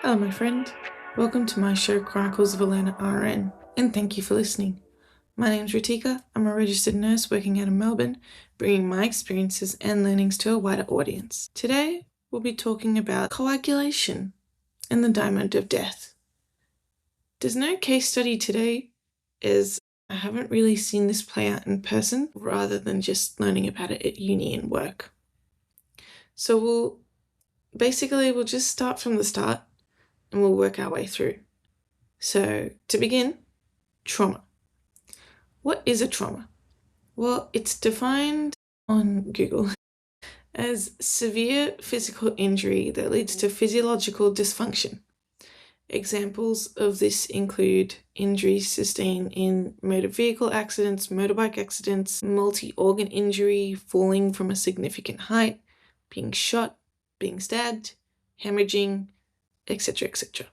Hello, my friend. Welcome to my show, Chronicles of a Learner RN, and thank you for listening. My name's Ritika. I'm a registered nurse working out of Melbourne, bringing my experiences and learnings to a wider audience. Today, we'll be talking about coagulation and the diamond of death. There's no case study today, as I haven't really seen this play out in person rather than just learning about it at uni and work. So we'll just start from the start and we'll work our way through. So to begin, trauma. What is a trauma? Well, it's defined on Google as severe physical injury that leads to physiological dysfunction. Examples of this include injuries sustained in motor vehicle accidents, motorbike accidents, multi-organ injury, falling from a significant height, being shot, being stabbed, hemorrhaging, etc., etc.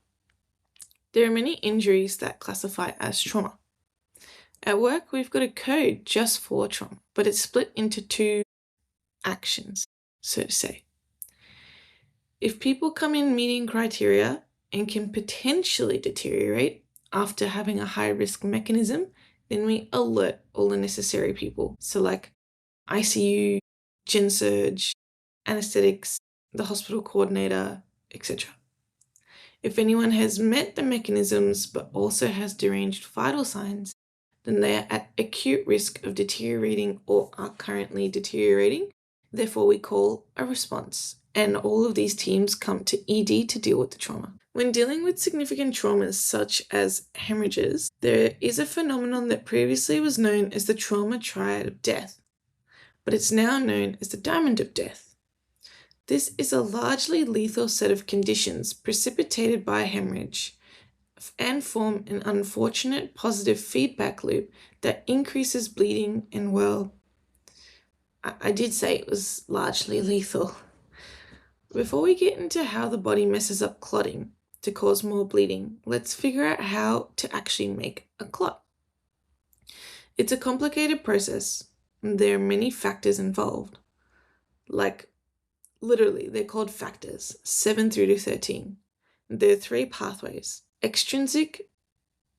There are many injuries that classify as trauma. At work, we've got a code just for trauma, but it's split into two actions, so to say. If people come in meeting criteria and can potentially deteriorate after having a high-risk mechanism, then we alert all the necessary people. So like ICU, gen surge, anesthetics, the hospital coordinator, etc. If anyone has met the mechanisms but also has deranged vital signs, then they are at acute risk of deteriorating or are currently deteriorating. Therefore, we call a response, and all of these teams come to ED to deal with the trauma. When dealing with significant traumas such as hemorrhages, there is a phenomenon that previously was known as the trauma triad of death, but it's now known as the diamond of death. This is a largely lethal set of conditions precipitated by hemorrhage and form an unfortunate positive feedback loop that increases bleeding and, well, I did say it was largely lethal. Before we get into how the body messes up clotting to cause more bleeding, let's figure out how to actually make a clot. It's a complicated process, and there are many factors involved. Like, literally, they're called factors, 7 through to 13. There are 3 pathways: extrinsic,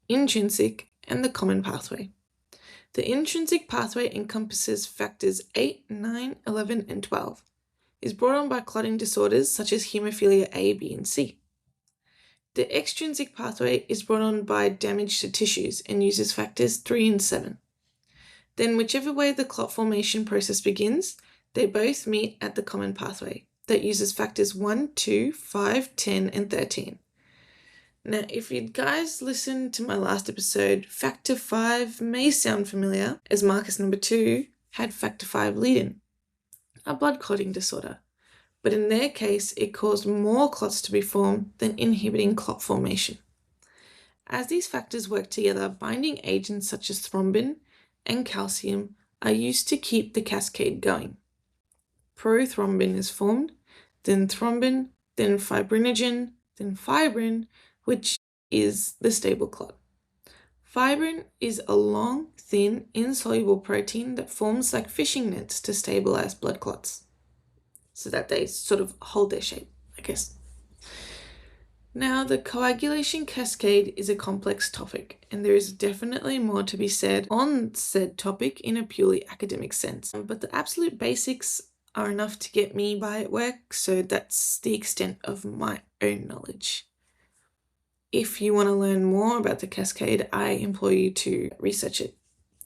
intrinsic, and the common pathway. The intrinsic pathway encompasses factors 8, 9, 11, and 12. Is brought on by clotting disorders such as hemophilia A, B, and C. The extrinsic pathway is brought on by damage to tissues and uses factors 3 and 7. Then whichever way the clot formation process begins, they both meet at the common pathway that uses factors 1, 2, 5, 10, and 13. Now, if you guys listened to my last episode, factor 5 may sound familiar, as Marcus number 2 had factor 5 lead-in, a blood clotting disorder. But in their case, it caused more clots to be formed than inhibiting clot formation. As these factors work together, binding agents such as thrombin and calcium are used to keep the cascade going. Prothrombin is formed, then thrombin, then fibrinogen, then fibrin, which is the stable clot. Fibrin is a long, thin, insoluble protein that forms like fishing nets to stabilize blood clots, so that they sort of hold their shape, I guess. Now, the coagulation cascade is a complex topic, and there is definitely more to be said on said topic in a purely academic sense. But the absolute basics are enough to get me by at work, so that's the extent of my own knowledge. If you want to learn more about the cascade, I implore you to research it.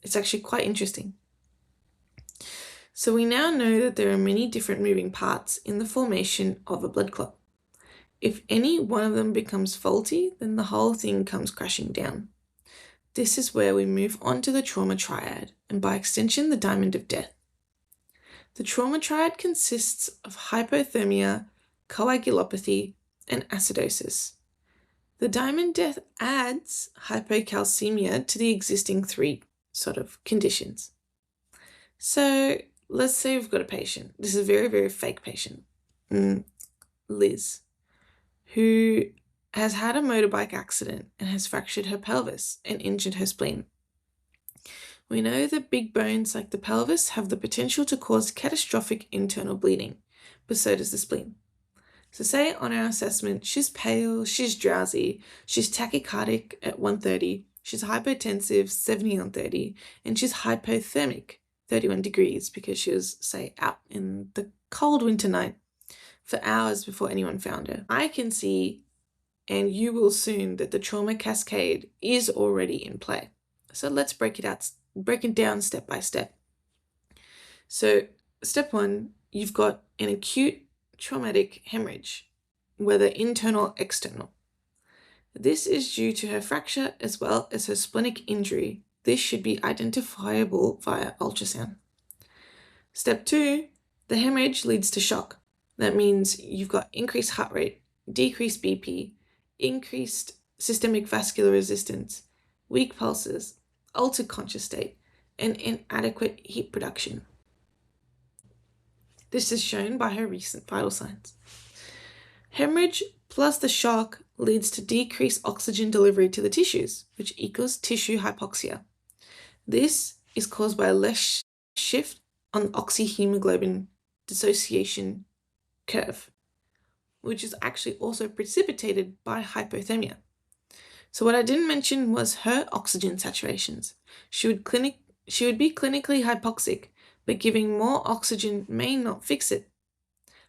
It's actually quite interesting. So we now know that there are many different moving parts in the formation of a blood clot. If any one of them becomes faulty, then the whole thing comes crashing down. This is where we move on to the trauma triad, and by extension, the diamond of death. The trauma triad consists of hypothermia, coagulopathy, and acidosis. The diamond death adds hypocalcemia to the existing 3 sort of conditions. So let's say we've got a patient. This is a very, very fake patient, Liz, who has had a motorbike accident and has fractured her pelvis and injured her spleen. We know that big bones like the pelvis have the potential to cause catastrophic internal bleeding, but so does the spleen. So say on our assessment, she's pale, she's drowsy, she's tachycardic at 130, she's hypotensive 70 on 30, and she's hypothermic 31 degrees because she was, say, out in the cold winter night for hours before anyone found her. I can see, and you will soon, that the trauma cascade is already in play. So let's break it down step by step. So step 1, you've got an acute traumatic hemorrhage, whether internal or external. This is due to her fracture as well as her splenic injury. This should be identifiable via ultrasound. Step 2, the hemorrhage leads to shock. That means you've got increased heart rate, decreased BP, increased systemic vascular resistance, weak pulses, altered conscious state, and inadequate heat production. This is shown by her recent vital signs. Hemorrhage plus the shock leads to decreased oxygen delivery to the tissues, which equals tissue hypoxia. This is caused by a less shift on oxyhemoglobin dissociation curve, which is actually also precipitated by hypothermia. So what I didn't mention was her oxygen saturations. She would be clinically hypoxic, but giving more oxygen may not fix it.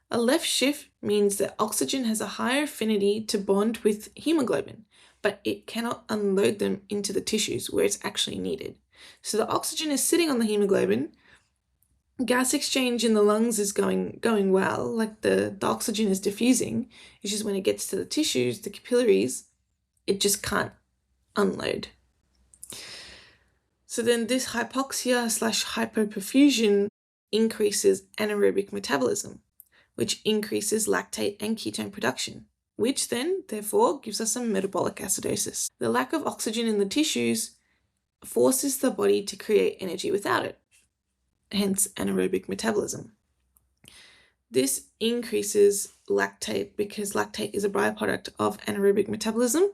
A left shift means that oxygen has a higher affinity to bond with hemoglobin, but it cannot unload them into the tissues where it's actually needed. So the oxygen is sitting on the hemoglobin, gas exchange in the lungs is going well, like the oxygen is diffusing. It's just when it gets to the tissues, the capillaries, it just can't unload. So then this hypoxia/hypoperfusion increases anaerobic metabolism, which increases lactate and ketone production, which then, therefore, gives us a metabolic acidosis. The lack of oxygen in the tissues forces the body to create energy without it, hence anaerobic metabolism. This increases lactate because lactate is a byproduct of anaerobic metabolism,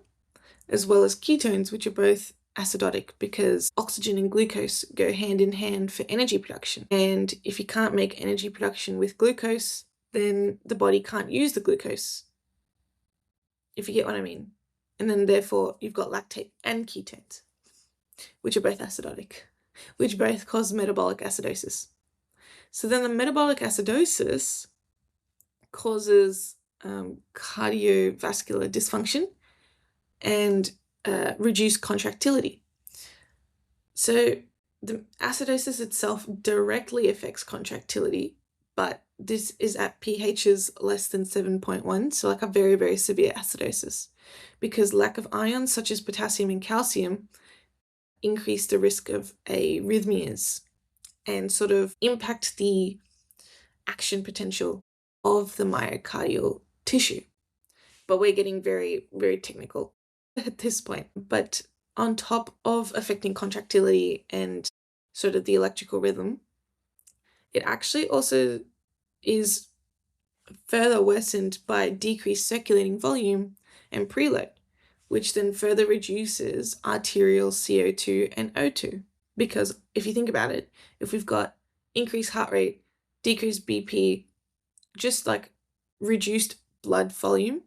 as well as ketones, which are both acidotic because oxygen and glucose go hand in hand for energy production. And if you can't make energy production with glucose, then the body can't use the glucose, if you get what I mean. And then therefore you've got lactate and ketones, which are both acidotic, which both cause metabolic acidosis. So then the metabolic acidosis causes cardiovascular dysfunction and reduced contractility. So the acidosis itself directly affects contractility, but this is at pHs less than 7.1, so like a very, very severe acidosis, because lack of ions such as potassium and calcium increase the risk of arrhythmias and sort of impact the action potential of the myocardial tissue. But we're getting very, very technical at this point. But on top of affecting contractility and sort of the electrical rhythm, it actually also is further worsened by decreased circulating volume and preload, which then further reduces arterial CO2 and O2. Because if you think about it, if we've got increased heart rate, decreased BP, just like reduced blood volume,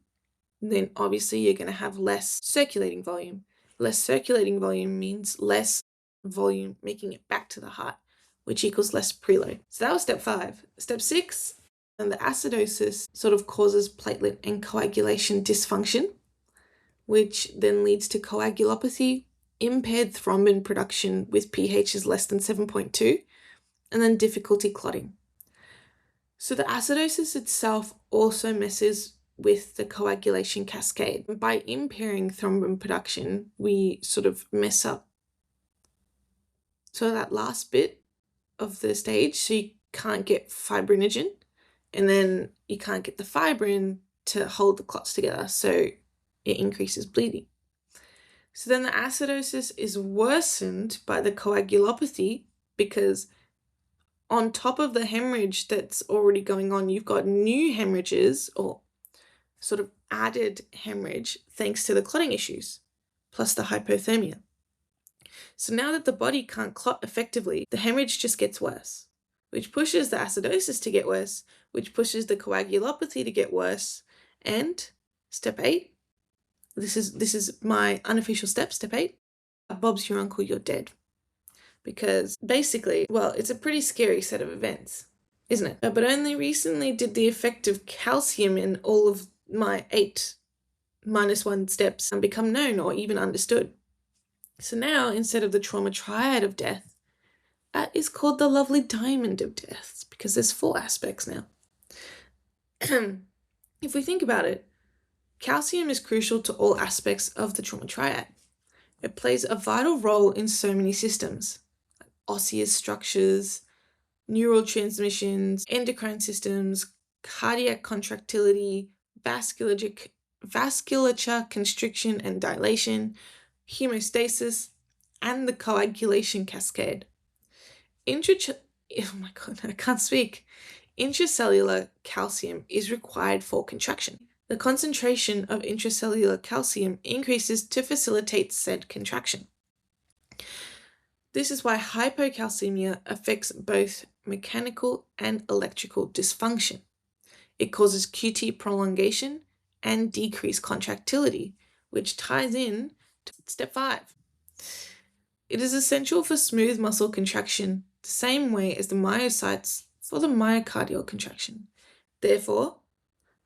then obviously you're going to have less circulating volume. Less circulating volume means less volume making it back to the heart, which equals less preload. So that was step 5. Step 6, and the acidosis sort of causes platelet and coagulation dysfunction, which then leads to coagulopathy, impaired thrombin production with pHs less than 7.2, and then difficulty clotting. So the acidosis itself also messes with the coagulation cascade. By impairing thrombin production, we sort of mess up that last bit of the stage, so you can't get fibrinogen, and then you can't get the fibrin to hold the clots together, so it increases bleeding. So then the acidosis is worsened by the coagulopathy because on top of the hemorrhage that's already going on, you've got new hemorrhages or sort of added hemorrhage thanks to the clotting issues, plus the hypothermia. So now that the body can't clot effectively, the hemorrhage just gets worse, which pushes the acidosis to get worse, which pushes the coagulopathy to get worse, And step 8, this is my unofficial step 8, Bob's your uncle, you're dead. Because basically, well, it's a pretty scary set of events, isn't it? But only recently did the effect of calcium in all of my 8 -1 steps become known or even understood. So now, instead of the trauma triad of death, that is called the lovely diamond of death, because there's 4 aspects now. If we think about it, calcium is crucial to all aspects of the trauma triad. It plays a vital role in so many systems, like osseous structures, neural transmissions, endocrine systems, cardiac contractility, vasculature constriction and dilation, hemostasis, and the coagulation cascade. Oh my god, I can't speak. Intracellular calcium is required for contraction. The concentration of intracellular calcium increases to facilitate said contraction. This is why hypocalcemia affects both mechanical and electrical dysfunction. It causes QT prolongation and decreased contractility, which ties in to step 5. It is essential for smooth muscle contraction, the same way as the myocytes for the myocardial contraction. Therefore,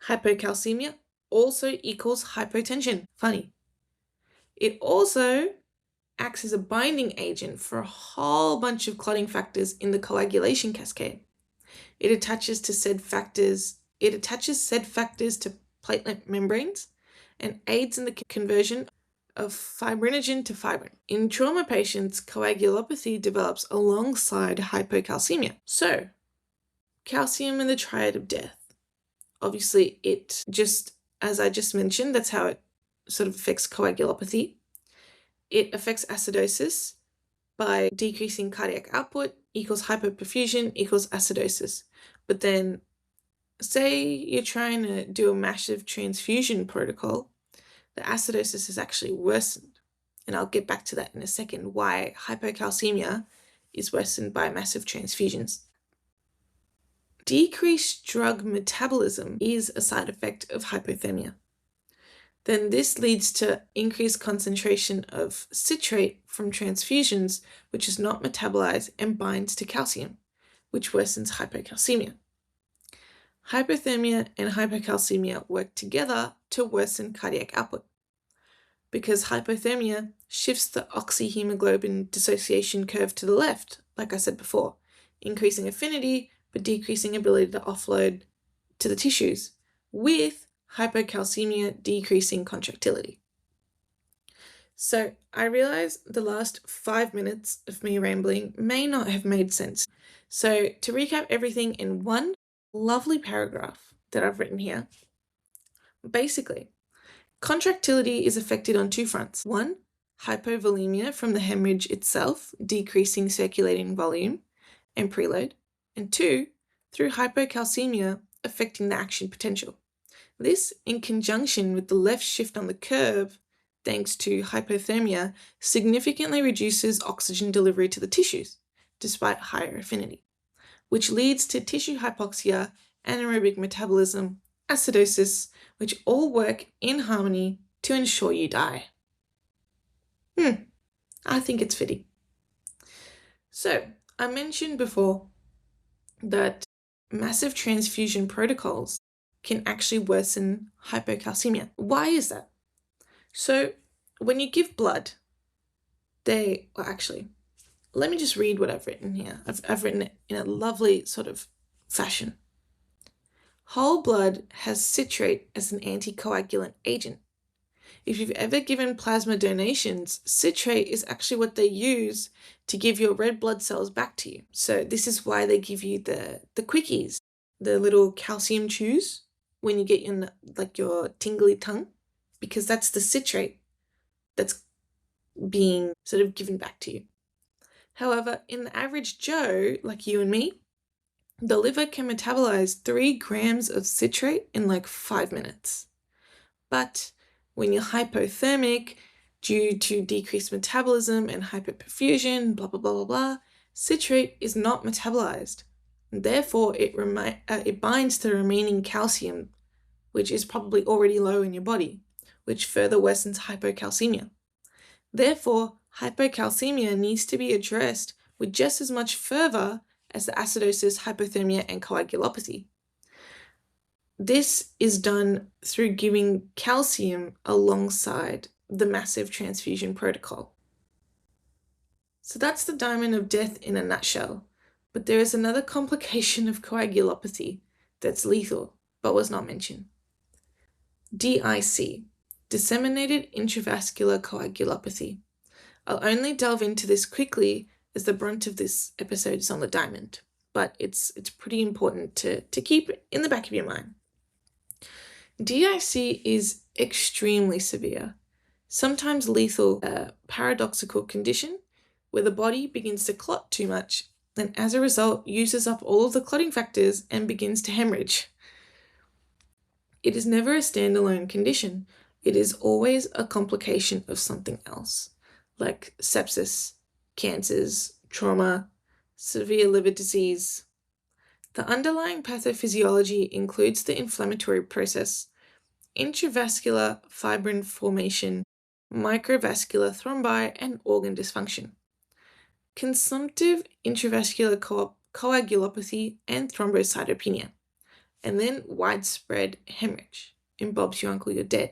hypocalcemia also equals hypotension. Funny. It also acts as a binding agent for a whole bunch of clotting factors in the coagulation cascade. It attaches said factors to platelet membranes and aids in the conversion of fibrinogen to fibrin. In trauma patients, coagulopathy develops alongside hypocalcemia. So, calcium in the triad of death. Obviously, it just, as I just mentioned, that's how it sort of affects coagulopathy. It affects acidosis by decreasing cardiac output equals hypoperfusion equals acidosis. But then, say you're trying to do a massive transfusion protocol, the acidosis is actually worsened. And I'll get back to that in a second, why hypocalcemia is worsened by massive transfusions. Decreased drug metabolism is a side effect of hypothermia. Then this leads to increased concentration of citrate from transfusions, which is not metabolized and binds to calcium, which worsens hypocalcemia. Hypothermia and hypocalcemia work together to worsen cardiac output, because hypothermia shifts the oxyhemoglobin dissociation curve to the left, like I said before, increasing affinity but decreasing ability to offload to the tissues, with hypocalcemia decreasing contractility. So I realize the last 5 minutes of me rambling may not have made sense. So to recap everything in one lovely paragraph that I've written here, basically, contractility is affected on 2 fronts. 1, hypovolemia from the hemorrhage itself, decreasing circulating volume and preload. And 2, through hypocalcemia, affecting the action potential. This, in conjunction with the left shift on the curve, thanks to hypothermia, significantly reduces oxygen delivery to the tissues, despite higher affinity, which leads to tissue hypoxia, anaerobic metabolism, acidosis, which all work in harmony to ensure you die. I think it's fitting. So, I mentioned before that massive transfusion protocols can actually worsen hypocalcemia. Why is that? So, when you give blood, let me just read what I've written here. I've written it in a lovely sort of fashion. Whole blood has citrate as an anticoagulant agent. If you've ever given plasma donations, citrate is actually what they use to give your red blood cells back to you. So this is why they give you the quickies, the little calcium chews when you get your tingly tongue, because that's the citrate that's being sort of given back to you. However, in the average Joe, like you and me, the liver can metabolize 3 grams of citrate in 5 minutes. But when you're hypothermic, due to decreased metabolism and hyperperfusion, blah, blah, blah, blah, blah, citrate is not metabolized. Therefore, it binds to the remaining calcium, which is probably already low in your body, which further worsens hypocalcemia. Therefore, hypocalcemia needs to be addressed with just as much fervor as the acidosis, hypothermia, and coagulopathy. This is done through giving calcium alongside the massive transfusion protocol. So that's the diamond of death in a nutshell. But there is another complication of coagulopathy that's lethal, but was not mentioned. DIC, disseminated intravascular coagulopathy. I'll only delve into this quickly as the brunt of this episode is on the diamond, but it's pretty important to keep in the back of your mind. DIC is extremely severe, sometimes lethal, a paradoxical condition where the body begins to clot too much and as a result uses up all of the clotting factors and begins to hemorrhage. It is never a standalone condition. It is always a complication of something else, like sepsis, cancers, trauma, severe liver disease. The underlying pathophysiology includes the inflammatory process, intravascular fibrin formation, microvascular thrombi, and organ dysfunction. Consumptive intravascular coagulopathy and thrombocytopenia, and then widespread hemorrhage. In Bob's Your Uncle, You're Dead.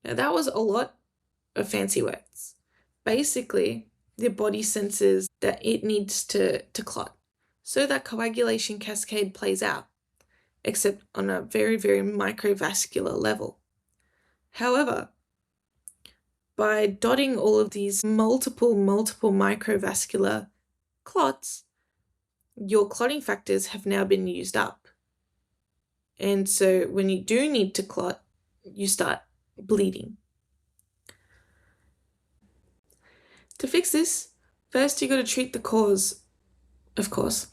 Now that was a lot of fancy words. Basically, the body senses that it needs to clot, so that coagulation cascade plays out, except on a very, very microvascular level. However, by dotting all of these multiple microvascular clots, your clotting factors have now been used up. And so when you do need to clot, you start bleeding. To fix this, first you got to treat the cause, of course.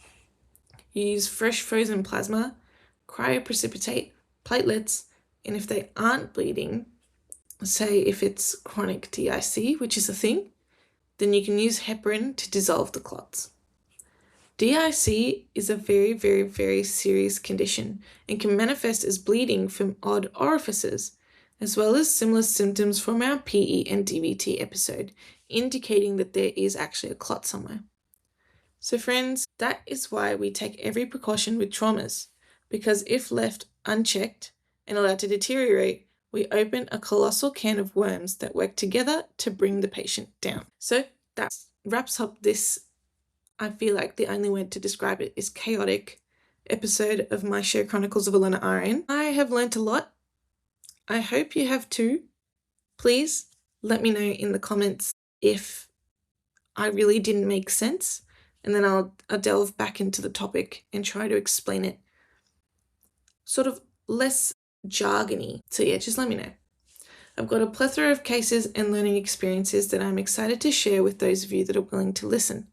You use fresh frozen plasma, cryoprecipitate, platelets, and if they aren't bleeding, say if it's chronic DIC, which is a thing, then you can use heparin to dissolve the clots. DIC is a very, very, very serious condition and can manifest as bleeding from odd orifices, as well as similar symptoms from our PE and DVT episode, indicating that there is actually a clot somewhere. So friends, that is why we take every precaution with traumas, because if left unchecked and allowed to deteriorate, we open a colossal can of worms that work together to bring the patient down. So that wraps up this, I feel like the only word to describe it is chaotic, episode of my show Chronicles of Elena RN. I have learnt a lot. I hope you have too. Please let me know in the comments if I really didn't make sense, and then I'll delve back into the topic and try to explain it sort of less jargony. So yeah, just let me know. I've got a plethora of cases and learning experiences that I'm excited to share with those of you that are willing to listen.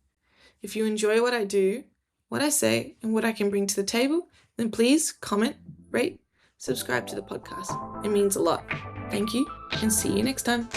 If you enjoy what I do, what I say, and what I can bring to the table, then please comment, rate, subscribe to the podcast. It means a lot. Thank you, and see you next time.